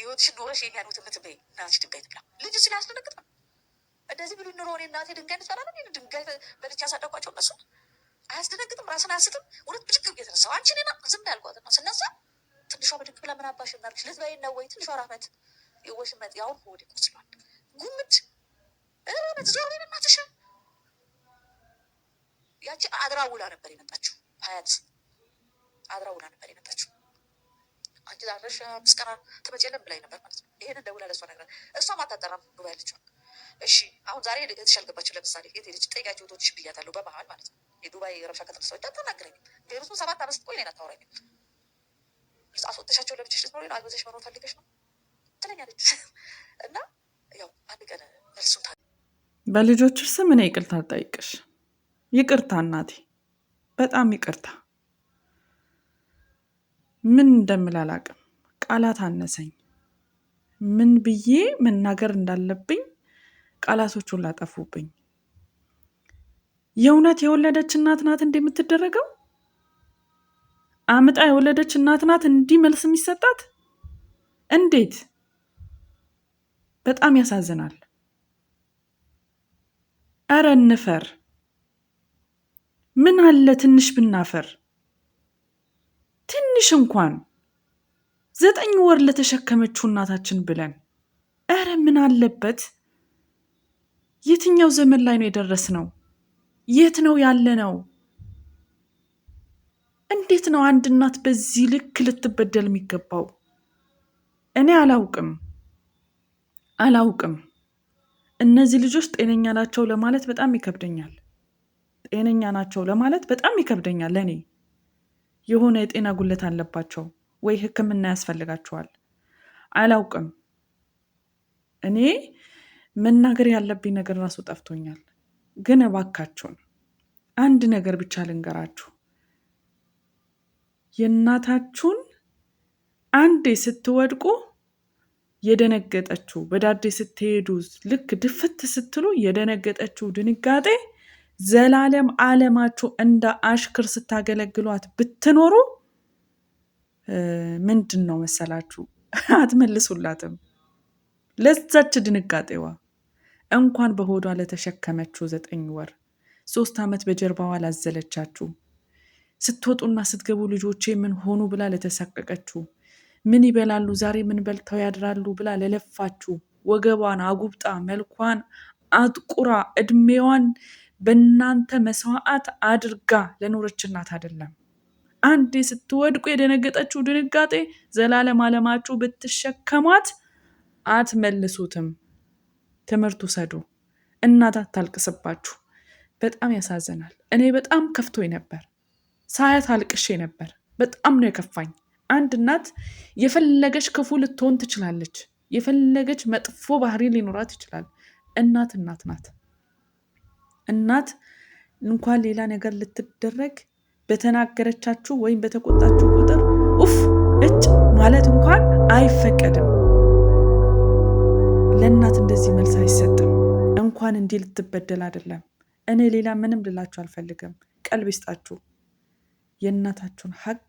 ህይወትሽን ኖረሽ የኔ ያሉት የምትበይ እናትሽ ድንጋይ ትብላ። ልጅ ስላስደነግጥ ነው እንደዚህ ብሎ ኑሮ እኔ እናቴ ድንጋይ ልትበላ ነው። ድንጋይ በልጅ ያሳደጓቸው እነሱ አያስደነግጥም። ራስን አያስትም። ሁለት ብድግ የተነሳው አንቺ ኔና ዝም ያልኳት ነው። ስነሳ ትንሿ ብድግ ብላ ምን አባሽ እናርግሽ ልትበይ ነው ወይ? ትንሿ ራመት የወሽመጥ ያውን ሆዴ ቆስሏል። ጉምት ራመት ዞር ቤን እናትሽ ያቺ አድራ ውላ ነበር የመጣችው። ሀያት አድራ ውላ ነበር የመጣችው። አንቺ ዛሬሽ ምስቀራ ትመጪልን ብላኝ ነበር ማለት ነው። ይሄንን ደውላ ለሷ ነገር እሷም አታጠራም ዱባይ ያለችው። እሺ አሁን ዛሬ እህትሽ አልገባችም። ለምሳሌ የት ሄደች ጠይቂያቸው እህቶችሽ ብያታለሁ። በመሀል ማለት ነው የዱባይ ረብሻ ከተነሳው እንዳታናግረኝ። ቤሩቱን 7 ዓመት ስትቆይ እኔን አታወራኝም። አስወጥሻቸው ለብቻሽ ልትኖሪ ነው? አግብተሽ መኖር ፈልገሽ ነው ትለኛለች። እና ያው አንድ ቀን መልሱን በልጆችሽ ስም እኔ ይቅርታ አልጠይቅሽ። ይቅርታ እናቴ፣ በጣም ይቅርታ። ምን እንደምል አላቅም። ቃላት አነሰኝ። ምን ብዬ መናገር እንዳለብኝ ቃላቶቹን ላጠፉብኝ። የእውነት የወለደች እናት ናት እንደምትደረገው? አምጣ የወለደች እናት ናት እንዲህ መልስ የሚሰጣት? እንዴት! በጣም ያሳዝናል። እረ እንፈር። ምን አለ ትንሽ ብናፈር? ትንሽ እንኳን 9 ወር ለተሸከመችው እናታችን ብለን። እረ ምን አለበት? የትኛው ዘመን ላይ ነው የደረስነው? የት ነው ያለነው? እንዴት ነው አንድ እናት በዚህ ልክ ልትበደል የሚገባው? እኔ አላውቅም። እነዚህ ልጆች ጤነኛ ናቸው ለማለት በጣም ይከብደኛል። ጤነኛ ናቸው ለማለት በጣም ይከብደኛል። ለእኔ የሆነ የጤና ጉለት አለባቸው ወይ ሕክምና ያስፈልጋቸዋል። አላውቅም። እኔ መናገር ያለብኝ ነገር ራሱ ጠፍቶኛል። ግን እባካችሁን አንድ ነገር ብቻ ልንገራችሁ። የእናታችሁን አንዴ ስትወድቁ የደነገጠችው በዳዴ ስትሄዱ ልክ ድፍት ስትሉ የደነገጠችው ድንጋጤ ዘላለም ዓለማችሁ እንደ አሽክር ስታገለግሏት ብትኖሩ ምንድን ነው መሰላችሁ? አትመልሱላትም። ለዛች ድንጋጤዋ እንኳን በሆዷ ለተሸከመችው 9 ወር 3 ዓመት በጀርባዋ ላዘለቻችሁ፣ ስትወጡና ስትገቡ ልጆቼ ምን ሆኑ ብላ ለተሰቀቀችው፣ ምን ይበላሉ ዛሬ ምን በልተው ያድራሉ ብላ ለለፋችሁ፣ ወገቧን አጉብጣ መልኳን አጥቁራ እድሜዋን በእናንተ መስዋዕት አድርጋ ለኖረች እናት አይደለም። አንዴ ስትወድቁ የደነገጠችው ድንጋጤ ዘላለም ዓለማችሁ ብትሸከሟት አትመልሱትም። ትምህርት ውሰዱ። እናት አታልቅስባችሁ። በጣም ያሳዝናል። እኔ በጣም ከፍቶኝ ነበር፣ ሳያት አልቅሼ ነበር። በጣም ነው የከፋኝ። አንድ እናት የፈለገች ክፉ ልትሆን ትችላለች፣ የፈለገች መጥፎ ባህሪ ሊኖራት ይችላል። እናት ናት። እናት እንኳን ሌላ ነገር ልትደረግ በተናገረቻችሁ ወይም በተቆጣችሁ ቁጥር ኡፍ እጭ ማለት እንኳን አይፈቀድም። ለእናት እንደዚህ መልስ አይሰጥም። እንኳን እንዲህ ልትበደል አይደለም። እኔ ሌላ ምንም ልላችሁ አልፈልግም። ቀልብ ይስጣችሁ። የእናታችሁን ሀቅ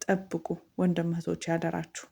ጠብቁ ወንድም እህቶች፣ ያደራችሁ።